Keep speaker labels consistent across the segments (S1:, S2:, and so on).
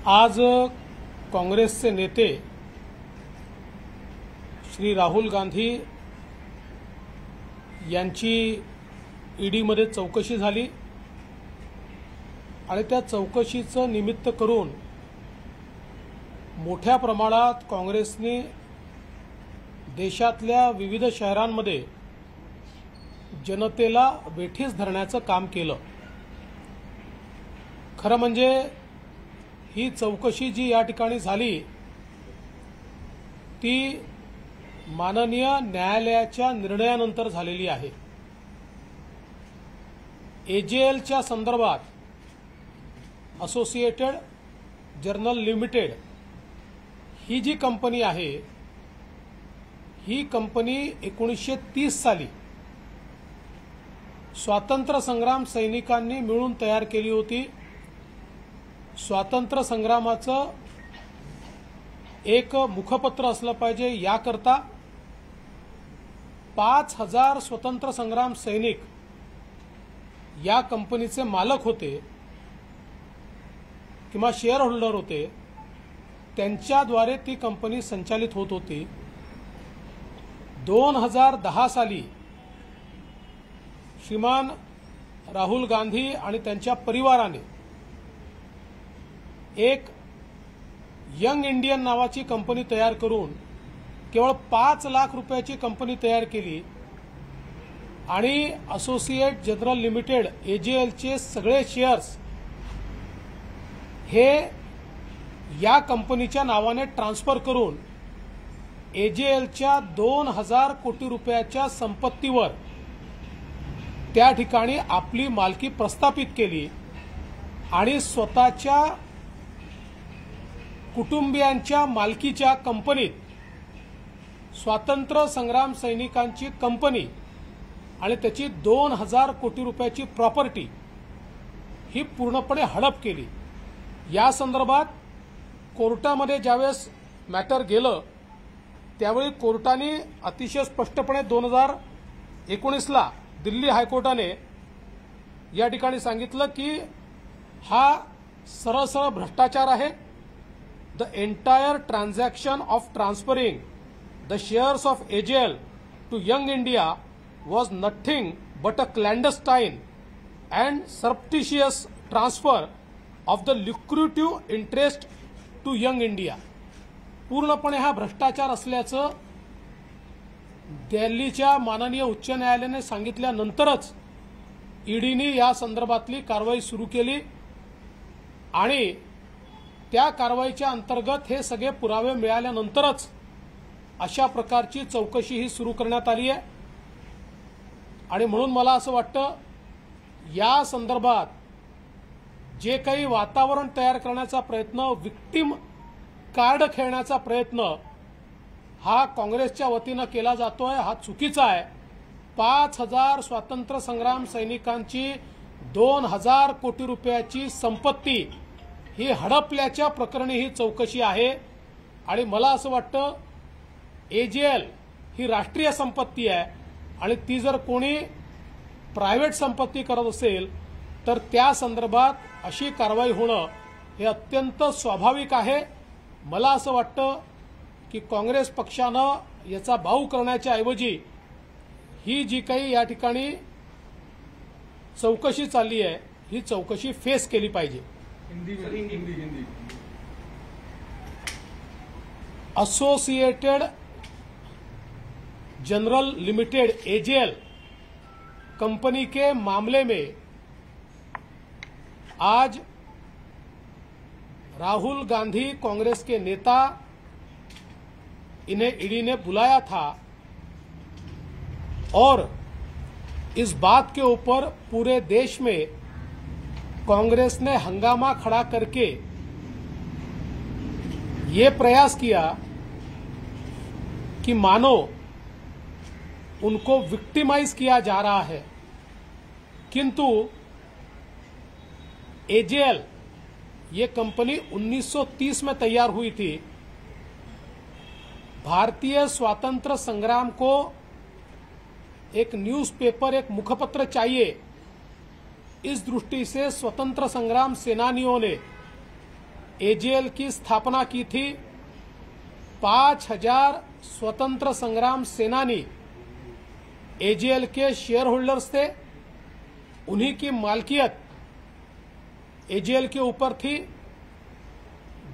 S1: आज काँग्रेसचे नेते श्री राहुल गांधी यांची ईडीमध्ये चौकशी झाली आणि त्या चौकशीचं निमित्त करून मोठ्या प्रमाणात काँग्रेसने देशातल्या विविध शहरांमध्ये जनतेला वेठीस धरण्याचं काम केलं। खरं म्हणजे ही चौकशी जी या ठिकाणी झाली ती माननीय न्यायालयाच्या निर्णयानंतर झालेली आहे। एजेएलच्या संदर्भात असोसिएटेड जर्नल लिमिटेड ही जी कंपनी आहे ही कंपनी 1930 साली स्वातंत्र्य संग्राम सैनिकांनी मिळून तयार केली होती। स्वातंत्र्य संग्रामाचं एक मुखपत्र असलं पाहिजे याकरता 5000 स्वतंत्र संग्राम सैनिक या कंपनीचे मालक होते किंवा शेअर होल्डर होते, त्यांच्याद्वारे ती कंपनी संचालित होत होती। 2010 साली श्रीमान राहुल गांधी आणि त्यांच्या परिवाराने एक यंग इंडियन नावाची कंपनी तयार करून केवळ 5 लाख रुपयाची कंपनी तयार केली आणि असोसिएट जनरल लिमिटेड एजेएलचे सगळे शेअर्स हे या कंपनीच्या नावाने ट्रान्सफर करून एजेएलच्या 2000 कोटी रुपयाच्या संपत्तीवर त्या ठिकाणी आपली मालकी प्रस्थापित केली आणि स्वतःच्या कुटुंबियांच्या मालकीच्या कंपनीत स्वातंत्र्य संग्राम सैनिकांची कंपनी आणि त्याची 2000 कोटी रुपयाची प्रॉपर्टी ही पूर्णपणे हडप केली। या संदर्भात कोर्टामध्ये ज्यावेळेस मॅटर गेलं त्यावेळी कोर्टाने अतिशय स्पष्टपणे 2019ला दिल्ली हायकोर्टाने या ठिकाणी सांगितलं की हा सरळ भ्रष्टाचार आहे। The entire transaction of transferring the shares of AJL to young India was nothing but a clandestine and surreptitious transfer of the lucrative interest to young India. पूर्णपणे हा भ्रष्टाचार असल्याचं दिल्लीच्या माननीय उच्च न्यायालयाने सांगितल्यानंतरच ईडीने या संदर्भातली कारवाई सुरू केली आणि त्या कारवाईच्या अंतर्गत हे सगळे पुरावे मिळाल्यानंतरच अशा प्रकारची चौकशी ही सुरू करण्यात आली आहे। आणि म्हणून मला असं वाटतं या संदर्भात जे काही वातावरण तयार करण्याचा प्रयत्न, विक्टिम कार्ड खेळण्याचा प्रयत्न हा काँग्रेसच्या वतीनं केला जातोय हा चुकीचा आहे। 5000 स्वातंत्र्य संग्राम सैनिकांची 2000 कोटी रुपयाची संपत्ती ही हडपल्याच्या प्रकरणी ही चौकशी आहे आणि मला असं वाटतं एजेएल ही राष्ट्रीय संपत्ती आहे आणि ती जर कोणी प्रायव्हेट संपत्ती करत असेल तर त्या संदर्भात अशी कारवाई होणं हे अत्यंत स्वाभाविक आहे। मला असं वाटतं की काँग्रेस पक्षानं याचा बाऊ करण्याच्या ऐवजी ही जी काही या ठिकाणी चौकशी चालली आहे ही चौकशी फेस केली पाहिजे। Associated general limited AJL company के मामले में आज राहुल गांधी कांग्रेस के नेता इन्हें ईडी ने बुलाया था और इस बात के ऊपर पूरे देश में कांग्रेस ने हंगामा खड़ा करके ये प्रयास किया कि मानो उनको विक्टिमाइज किया जा रहा है, किंतु एजेएल ये कंपनी 1930 में तैयार हुई थी। भारतीय स्वातंत्र संग्राम को एक न्यूज़पेपर, एक मुखपत्र चाहिए, इस दृष्टि से स्वतंत्र संग्राम सेनानियों ने एजेएल की स्थापना की थी। 5000 स्वतंत्र संग्राम सेनानी एजेएल के शेयर होल्डर्स थे, उन्हीं की मालकियत एजेएल के ऊपर थी।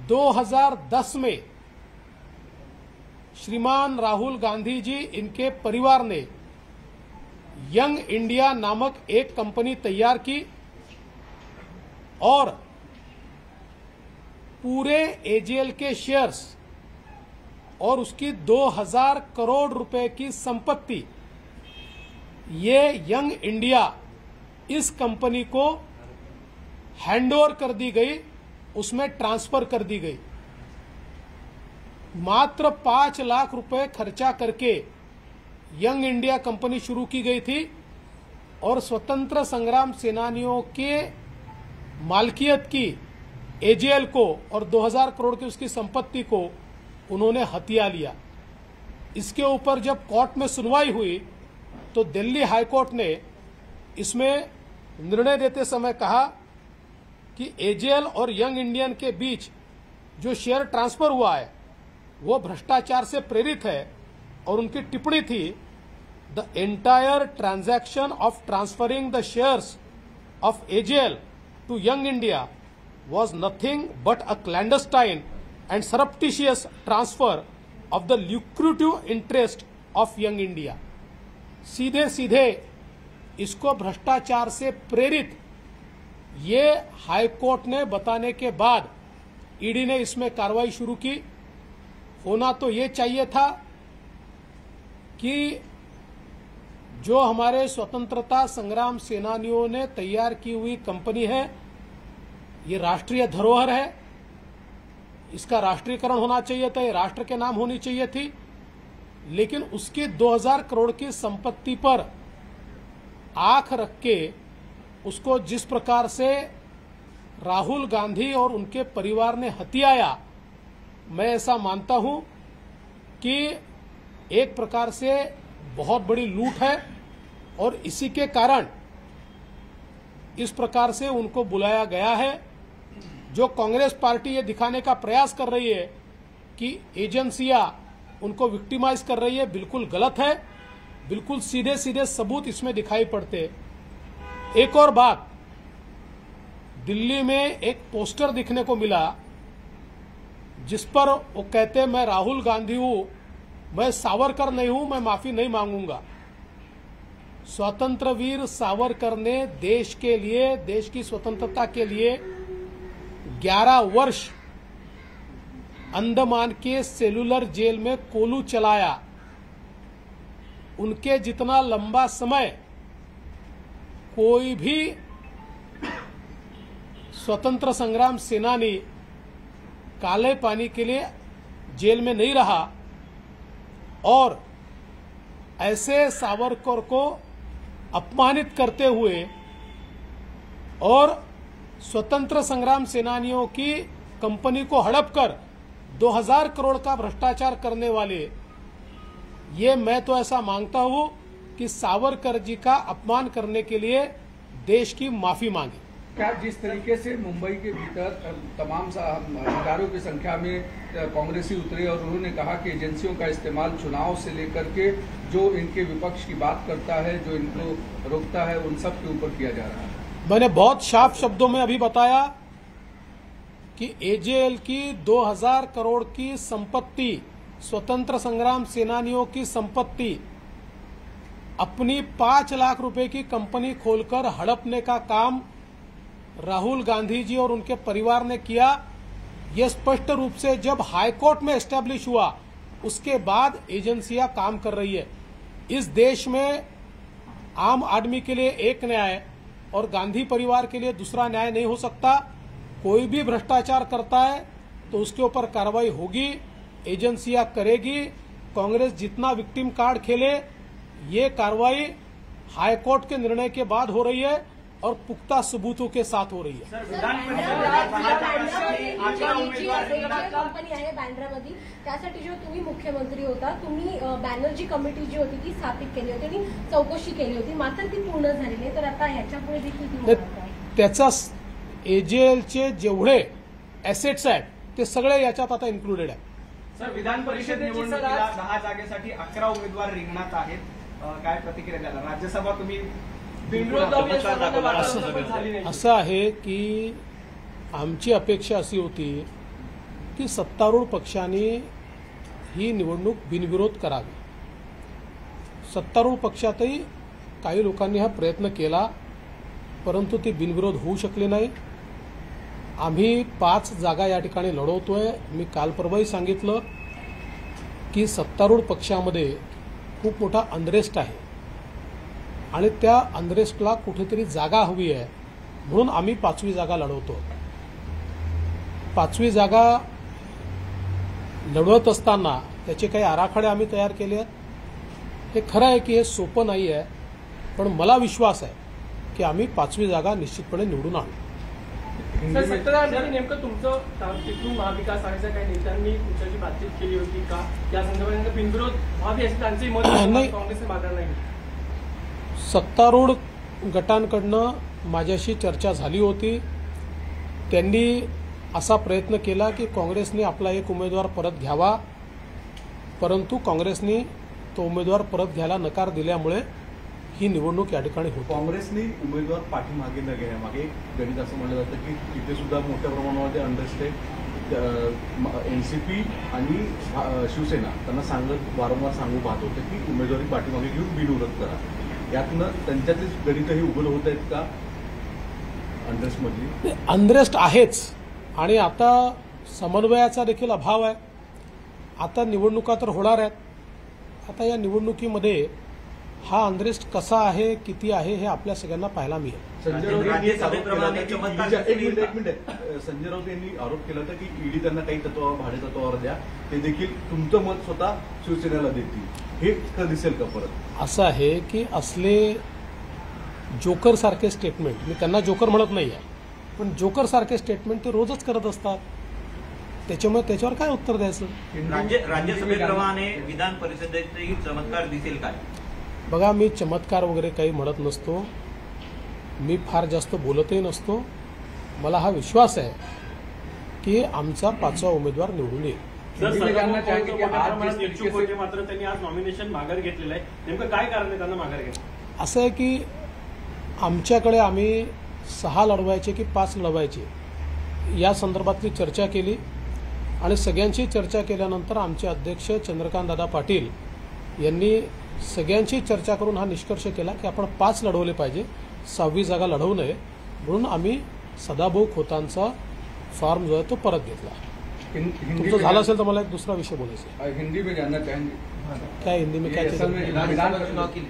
S1: 2010 में श्रीमान राहुल गांधी जी, इनके परिवार ने यंग इंडिया नामक एक कंपनी तैयार की और पूरे एजेएल के शेयर्स और उसकी 2000 करोड़ रुपए की संपत्ति ये यंग इंडिया इस कंपनी को हैंडओवर कर दी गई, उसमें ट्रांसफर कर दी गई। मात्र 5 लाख रुपए खर्चा करके यंग इंडिया कंपनी शुरू की गई थी और स्वतंत्र संग्राम सेनानियों के मालकियत की एजेएल को और 2000 करोड़ की उसकी संपत्ति को उन्होंने हथिया लिया। इसके ऊपर जब कोर्ट में सुनवाई हुई तो दिल्ली हाईकोर्ट ने इसमें निर्णय देते समय कहा कि एजेएल और यंग इंडियन के बीच जो शेयर ट्रांसफर हुआ है वो भ्रष्टाचार से प्रेरित है और उनकी टिप्पणी थी, the entire transaction of transferring the shares of AJL to young India was nothing but a clandestine and surreptitious transfer of the lucrative interest of young India। सीधे सीधे इसको भ्रष्टाचार से प्रेरित ये हाईकोर्ट ने बताने के बाद ईडी ने इसमें कार्रवाई शुरू की। होना तो ये चाहिए था कि जो हमारे स्वतंत्रता संग्राम सेनानियों ने तैयार की हुई कंपनी है, ये राष्ट्रीय धरोहर है, इसका राष्ट्रीयकरण होना चाहिए था, ये राष्ट्र के नाम होनी चाहिए थी, लेकिन उसकी 2000 करोड़ की संपत्ति पर आंख रख के उसको जिस प्रकार से राहुल गांधी और उनके परिवार ने हथियाया, मैं ऐसा मानता हूं कि एक प्रकार से बहुत बड़ी लूट है और इसी के कारण इस प्रकार से उनको बुलाया गया है। जो कांग्रेस पार्टी ये दिखाने का प्रयास कर रही है कि एजेंसियां उनको विक्टिमाइज कर रही है, बिल्कुल गलत है। बिल्कुल सीधे सीधे सबूत इसमें दिखाई पड़ते। एक और बात, दिल्ली में एक पोस्टर दिखने को मिला जिस पर वो कहते मैं राहुल गांधी हूं, मैं सावरकर नहीं हूं, मैं माफी नहीं मांगूंगा। स्वतंत्र वीर सावरकर ने देश के लिए, देश की स्वतंत्रता के लिए 11 वर्ष अंडमान के सेलुलर जेल में कोलू चलाया। उनके जितना लंबा समय कोई भी स्वतंत्र संग्राम सेनानी काले पानी के लिए जेल में नहीं रहा और ऐसे सावरकर को अपमानित करते हुए और स्वतंत्र संग्राम सेनानियों की कंपनी को हड़प कर 2000 करोड़ का भ्रष्टाचार करने वाले, ये मैं तो ऐसा मांगता हूं कि सावरकर जी का अपमान करने के लिए देश की माफी मांगे।
S2: क्या जिस तरीके से मुंबई के भीतर तमाम अधिकारियों की संख्या में कांग्रेसी उतरे और उन्होंने कहा कि एजेंसियों का इस्तेमाल चुनाव से लेकर के जो इनके विपक्ष की बात करता है, जो इनको रोकता है, उन सब के ऊपर किया जा रहा है।
S1: मैंने बहुत साफ शब्दों में अभी बताया कि एजेएल की 2000 करोड़ की संपत्ति, स्वतंत्र संग्राम सेनानियों की संपत्ति, अपनी 5 लाख रुपए की कंपनी खोलकर हड़पने का काम राहुल गांधी जी और उनके परिवार ने किया। यह स्पष्ट रूप से जब हाईकोर्ट में एस्टैब्लिश हुआ उसके बाद एजेंसियां काम कर रही है। इस देश में आम आदमी के लिए एक न्याय और गांधी परिवार के लिए दूसरा न्याय नहीं हो सकता। कोई भी भ्रष्टाचार करता है तो उसके ऊपर कार्रवाई होगी, एजेंसियां करेगी। कांग्रेस जितना विक्टिम कार्ड खेले, ये कार्रवाई हाईकोर्ट के निर्णय के बाद हो रही है और पुख्ता सबूतों के साथ हो रही है।
S3: कंपनी आहे बँड्रामध्ये, त्यासाठी जेव्हा तुम्ही मुख्यमंत्री होता, तुम्ही बॅनर्जी कमिटी जी होती ती स्थापित केली होती आणि चौकशी केली होती, मात्र ती पूर्ण झाली नाही। तर आता ह्याच्यापुढे देखील ती होणार काय?
S1: त्याचा एजेएलचे जेवढे ऍसेट्स आहेत ते सगळे याच्यात आता इन्क्लुडेड आहेत।
S4: सर, विधान परिषद निवडणुकीला 10 जागेसाठी 11 उमेदवार रिंगणात आहेत, काय प्रतिक्रिया द्याल? राज्यसभा तुम्ही
S1: असं आहे की आमची अपेक्षा अशी होती की सत्तारूढ पक्षाने ही निवडणूक बिनविरोध करावी। सत्तारूढ पक्षातही काही लोकांनी हा प्रयत्न केला, परंतु ती बिनविरोध होऊ शकली नाही। आम्ही 5 जागा या ठिकाणी लढवतोय। मी काल परवाही सांगितलं की सत्तारूढ पक्षामध्ये खूप मोठा अनरेस्ट आहे आणि त्या अनरेस्टला कुठेतरी जागा हवी आहे, म्हणून आम्ही 5वी जागा लढवतो। 5वी जागा लढवत असताना त्याचे काही आराखडे आम्ही तयार केले आहेत। हे खरं आहे की हे सोपं नाही आहे, पण मला विश्वास आहे की आम्ही 5वी जागा निश्चितपणे निवडून आणू।
S5: सर, सत्ताधाऱ्यांनी नेमकं तुमचं तिथून महाविकास आघाडीच्या काही नेत्यांनी तुमच्याशी बातचीत केली होती का? या संदर्भात बिनविरोध व्हावी असे त्यांचे मत काँग्रेसने मागणार नाही।
S1: सत्तारूढ गटांकडनं माझ्याशी चर्चा झाली होती। त्यांनी असा प्रयत्न केला की काँग्रेसने आपला एक उमेदवार परत घ्यावा, परंतु काँग्रेसने तो उमेदवार परत घ्यायला नकार दिल्यामुळे ही निवडणूक या ठिकाणी होती।
S6: काँग्रेसने उमेदवार पाठीमागे न घेण्यामागे गणित असं म्हणलं जातं की तिथे सुद्धा मोठ्या प्रमाणामध्ये अंडरस्टे एनसीपी आणि शिवसेना त्यांना वारंवार सांगू पाहत होते की उमेदवारी पाठीमागे घेऊन बिनविरोध करा। यातनं त्यांच्यातलीच गणितही उघड होत आहेत का अनरेस्टमधली?
S1: अनरेस्ट आहेच आणि आता समन्वयाचा देखील अभाव आहे। आता निवडणुका तर होणार आहेत। आता या निवडणुकीमध्ये हा अनरेस्ट कसा आहे, किती आहे, हे आपल्या सगळ्यांना पाहायला मिळेल।
S6: संजय राऊत यांनी आरोप केला होता की ईडी त्यांना काही भाडे तत्वावर द्या, ते देखील तुमचं मत स्वतः शिवसेनेला देतील, हे दिसेल का परत?
S1: असं आहे की असले जोकर सारखे स्टेटमेंट, मी त्यांना जोकर म्हणत नाही आहे, पण जोकर सारखे स्टेटमेंट ते रोजच करत असतात, त्याच्यामुळे त्याच्यावर काय उत्तर द्यायचं?
S7: राज्यसभेप्रमाणे विधान परिषदेतही चमत्कार दिसेल काय?
S1: बघा, मी चमत्कार वगैरे काही म्हणत नसतो, मी फार जास्त बोलतही नसतो। मला हा विश्वास आहे की आमचा 5वा उमेदवार निवडून येईल।
S5: मात्र त्यांनी आज नॉमिनेशन माघार घेतलेलं आहे, नेमकं काय कारण आहे त्यांना माघार घ्यायचं?
S1: असं आहे की आमच्याकडे आम्ही 6 लढवायचे की 5 लढवायचे या संदर्भातली चर्चा केली आणि सगळ्यांची चर्चा केल्यानंतर आमचे अध्यक्ष चंद्रकांतदादा पाटील यांनी सगळ्यांची चर्चा करून हा निष्कर्ष केला की आपण 5 लढवले पाहिजे, 6वी जागा लढवू नये, म्हणून आम्ही सदाभाऊ खोतांचा फॉर्म जो आहे तो परत घेतला। तुमचं झालं असेल तर मला एक दुसरा विषय बोलायचा है।
S2: हिंदी में जानना चाहेंगे
S1: क्या हिंदी में क्या?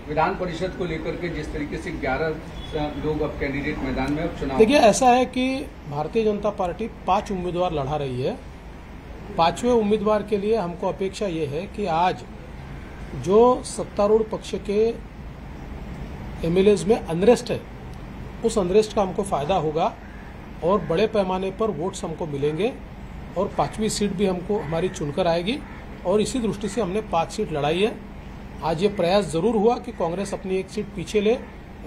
S2: विधान परिषद को लेकर के जिस तरीके से 11 लोग अब कैंडिडेट मैदान में चुनाव,
S1: देखिए ऐसा है कि भारतीय जनता पार्टी 5 उम्मीदवार लड़ा रही है। 5वें उम्मीदवार के लिए हमको अपेक्षा ये है कि आज जो सत्तारूढ़ पक्ष के एमएलएज में अनरेस्ट है, उस अनरेस्ट का हमको फायदा होगा और बड़े पैमाने पर वोट्स हमको मिलेंगे और 5वीं सीट भी हमको हमारी चुनकर आएगी और इसी दृष्टि से हमने 5 सीट लड़ाई है। आज ये प्रयास जरूर हुआ कि कांग्रेस अपनी एक सीट पीछे ले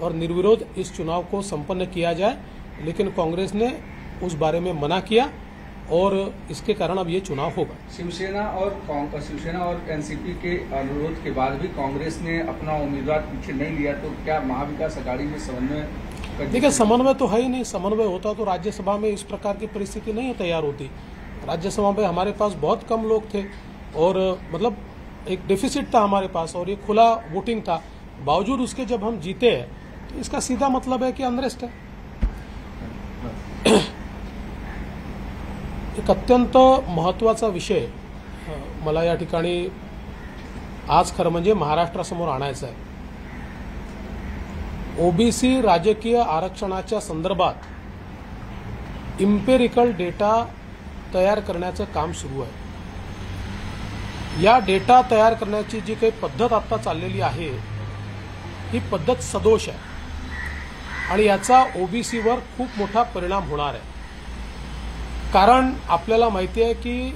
S1: और निर्विरोध इस चुनाव को संपन्न किया जाए, लेकिन कांग्रेस ने उस बारे में मना किया और इसके कारण अब ये चुनाव होगा।
S2: शिवसेना और एनसीपी के अनुरोध के बाद भी कांग्रेस ने अपना उम्मीदवार पीछे नहीं लिया, तो क्या महाविकास अघाड़ी में समन्वय?
S1: देखिए, समन्वय तो है ही नहीं। समन्वय होता तो राज्यसभा में इस प्रकार की परिस्थिति नहीं तैयार होती। राज्यसभा में हमारे पास बहुत कम लोग थे और मतलब एक डेफिसिट था हमारे पास और ये खुला वोटिंग था, बावजूद उसके जब हम जीते हैं तो इसका सीधा मतलब है कि अनरेस्ट है। एक अत्यंत महत्त्वाचा विषय मला या ठिकाणी आज खरं म्हणजे महाराष्ट्रासमोर आणायचं आहे. ओबीसी राजकीय आरक्षणाच्या संदर्भात इम्पेरिकल डेटा तयार करण्याचं काम सुरू आहे. या डेटा तयार करण्याची जी काही पद्धत आता चाललेली आहे ही पद्धत सदोष आहे आणि याचा ओबीसीवर खूप मोठा परिणाम होणार आहे. कारण आपल्याला माहिती आहे की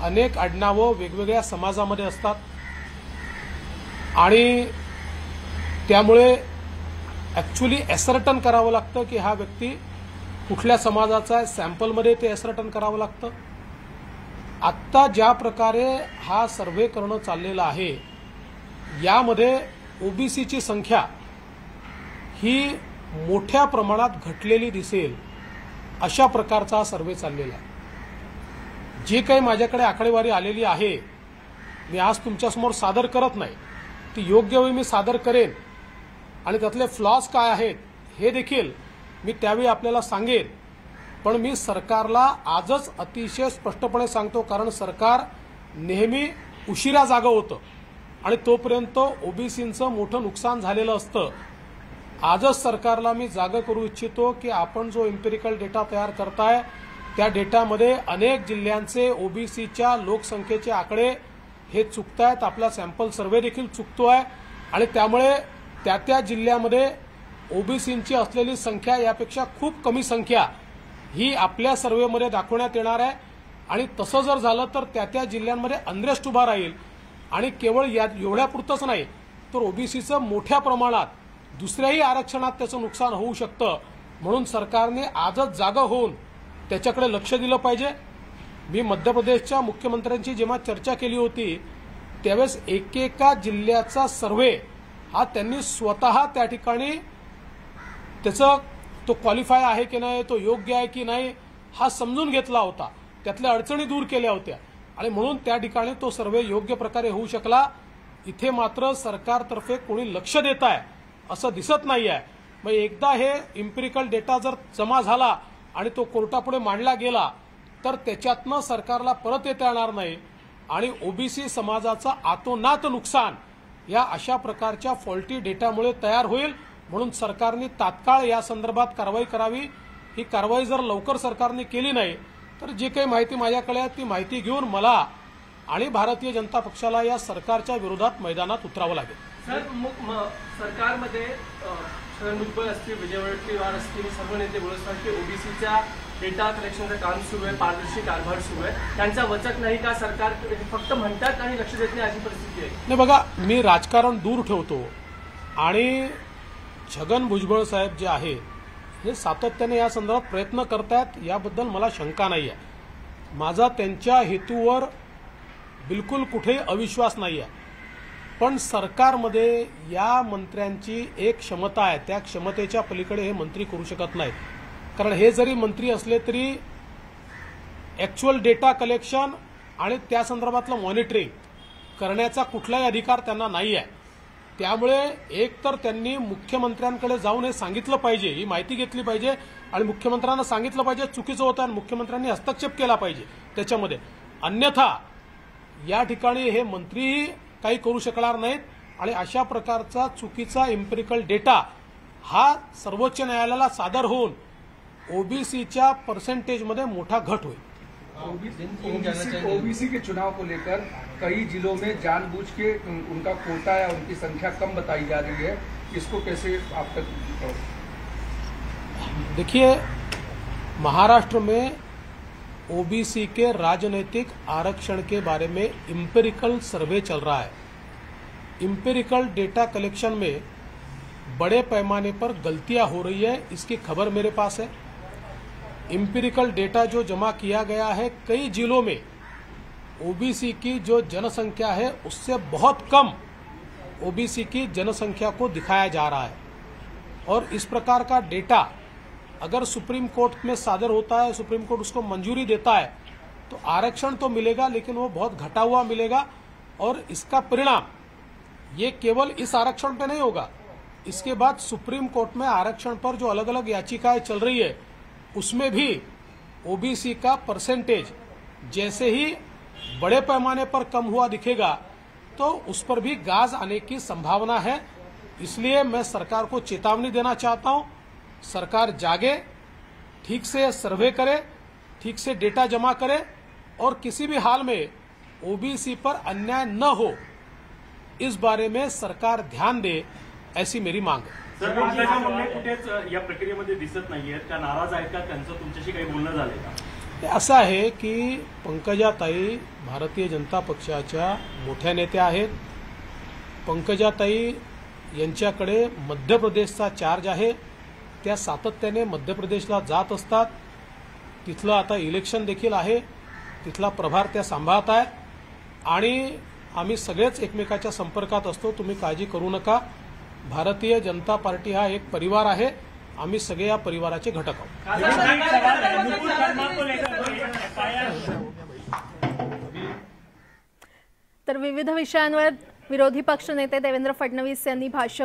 S1: अनेक आडनावं वेगवेगळ्या समाजामध्ये असतात आणि त्यामुळे ॲक्च्युली एसर्टन करावं लागतं की हा व्यक्ती कुठल्या समाजाचा आहे. सॅम्पलमध्ये ते एसर्टन करावं लागतं. आत्ता ज्या प्रकारे हा सर्व्हे करणं चाललेलं आहे यामध्ये ओबीसीची संख्या ही मोठ्या प्रमाणात घटलेली दिसेल अशा प्रकारचा हा सर्व्हे चाललेला आहे. जी काही माझ्याकडे आकडेवारी आलेली आहे मी आज तुमच्यासमोर सादर करत नाही, ती योग्य वेळी मी सादर करेन आणि त्यातले फ्लॉज काय आहेत हे देखील मी त्यावेळी आपल्याला सांगेन. पण मी सरकारला आजच अतिशय स्पष्टपणे सांगतो, कारण सरकार नेहमी उशिरा जागं होतं आणि तोपर्यंत ओबीसींचं मोठं नुकसान झालेलं असतं. आजच सरकारला मी जागं करू इच्छितो की आपण जो इम्पेरिकल डेटा तयार करताय त्या डेटामध्ये अनेक जिल्ह्यांचे ओबीसीच्या लोकसंख्येचे आकडे हे चुकतायत. आपला सॅम्पल सर्व्हे देखील चुकतोय आणि त्यामुळे त्या जिल्ह्यामध्ये ओबीसींची असलेली संख्या यापेक्षा खूप कमी संख्या ही आपल्या सर्व्हेमध्ये दाखवण्यात येणार आहे. आणि तसं जर झालं तर त्या जिल्ह्यांमध्ये अनरेस्ट उभा राहील आणि केवळ एवढ्यापुरतंच नाही तर ओबीसीचं मोठ्या प्रमाणात दुसऱ्याही आरक्षणात त्याचं नुकसान होऊ शकतं. म्हणून सरकारने आजच जागं होऊन त्याच्याकडे लक्ष दिलं पाहिजे. मी मध्य प्रदेशच्या मुख्यमंत्र्यांची जेव्हा चर्चा केली होती त्यावेळेस एकेका जिल्ह्याचा सर्व्हे हा त्यांनी स्वतः त्या ठिकाणी त्याचं तो क्वालिफाय आहे की नाही, तो योग्य आहे की नाही हा समजून घेतला होता, त्यातल्या अडचणी दूर केल्या होत्या आणि म्हणून त्या ठिकाणी तो सर्व्हे योग्य प्रकारे होऊ शकला. इथे मात्र सरकारतर्फे कोणी लक्ष देत आहे असं दिसत नाही आहे. मग एकदा हे इम्पेरिकल डेटा जर जमा झाला आणि तो कोर्टापुढे मांडला गेला तर त्याच्यातनं सरकारला परत येता येणार नाही आणि ओबीसी समाजाचं आतोनात नुकसान या अशा प्रकारच्या फॉल्टी डेटामुळे तयार होईल. म्हणून सरकारने तात्काळ या संदर्भात कारवाई करावी. ही कारवाई जर लवकर सरकारने केली नाही तर जी काही माहिती माझ्याकडे आहे ती माहिती घेऊन मला आणि भारतीय जनता पक्षाला या सरकारच्या विरोधात मैदानात उतरावं लागेल.
S5: सर, सरकारमध्ये छगन भुजबळ असतील, विजय वडेट्टीवार असतील, सर्व नेते बोलत असतात की ओबीसीच्या डेटा कलेक्शनचं काम सुरू आहे, पारदर्शी कारभार सुरू आहे. त्यांचा वचक नाही का? सरकार फक्त म्हणतात आणि लक्ष देत नाही अशी परिस्थिती आहे.
S1: नाही बघा, मी राजकारण दूर ठेवतो आणि छगन भुजबळ साहेब जे आहेत हे सातत्याने या संदर्भात प्रयत्न करतायत याबद्दल मला शंका नाही आहे. माझा त्यांच्या हेतूवर बिलकुल कुठेही अविश्वास नाही आहे. पण सरकारमध्ये या मंत्र्यांची एक क्षमता आहे, त्या क्षमतेच्या पलीकडे हे मंत्री करू शकत नाहीत. कारण हे जरी मंत्री असले तरी ॲक्च्युअल डेटा कलेक्शन आणि त्या संदर्भातलं मॉनिटरिंग करण्याचा कुठलाही अधिकार त्यांना नाही आहे. त्यामुळे एक तर त्यांनी मुख्यमंत्र्यांकडे जाऊन हे सांगितलं पाहिजे, ही माहिती घेतली पाहिजे आणि मुख्यमंत्र्यांना सांगितलं पाहिजे चुकीचं होतं आणि मुख्यमंत्र्यांनी हस्तक्षेप केला पाहिजे त्याच्यामध्ये. अन्यथा या ठिकाणी हे मंत्रीही काही करू शकणार नाहीत आणि अशा प्रकारचा चुकीचा इम्पेरिकल डेटा हा सर्वोच्च न्यायालयाला सादर होऊन ओबीसीच्या पर्सेंटेजमध्ये मोठा घट होईल.
S2: ओबीसी के चुनाव को लेकर कई जिलों में जानबूझ के उनका कोटा या उनकी संख्या कम बताई जा रही है, इसको कैसे आप तक?
S1: देखिए, महाराष्ट्र में ओबीसी के राजनीतिक आरक्षण के बारे में इम्पेरिकल सर्वे चल रहा है. इम्पेरिकल डेटा कलेक्शन में बड़े पैमाने पर गलतियां हो रही है, इसकी खबर मेरे पास है. इम्पेरिकल डेटा जो जमा किया गया है कई जिलों में ओबीसी की जो जनसंख्या है उससे बहुत कम ओबीसी की जनसंख्या को दिखाया जा रहा है. और इस प्रकार का डेटा अगर सुप्रीम कोर्ट में सादर होता है, सुप्रीम कोर्ट उसको मंजूरी देता है तो आरक्षण तो मिलेगा लेकिन वो बहुत घटा हुआ मिलेगा. और इसका परिणाम ये केवल इस आरक्षण पे नहीं होगा, इसके बाद सुप्रीम कोर्ट में आरक्षण पर जो अलग अलग याचिकाएं चल रही है उसमें भी ओबीसी का परसेंटेज जैसे ही बड़े पैमाने पर कम हुआ दिखेगा तो उस पर भी गाज आने की संभावना है। इसलिए मैं सरकार को चेतावनी देना चाहता हूं, सरकार जागे, ठीक से सर्वे करे, ठीक से डेटा जमा करे और किसी भी हाल में ओबीसी पर अन्याय न हो, इस बारे में सरकार ध्यान दे, ऐसी मेरी मांग है।
S8: सर, पंकजा मुंडे कुठेच या प्रक्रियेमध्ये दिसत नाहीयेत का, नाराज आहेत का, त्यांचं तुमच्याशी काही बोलणं झालंय का?
S1: असं आहे की पंकजाताई भारतीय जनता पक्षाच्या मोठ्या नेत्या आहेत। पंकजाताई यांच्याकडे मध्य प्रदेशचा चार्ज आहे, त्या सातत्याने मध्य प्रदेशला जात असतात। तिथलं आता इलेक्शन देखील आहे, तिथला प्रभार त्या सांभाळत आहेत आणि आम्ही सगळेच एकमेकाच्या संपर्कात असतो। तुम्ही काळजी करू नका, भारतीय जनता पार्टी हा एक परिवार आहे, आम्ही सगळे या परिवाराचे घटक आहोत।
S9: तर विविध विषयांवर विरोधी पक्षनेते देवेंद्र फडणवीस यांनी भाष्य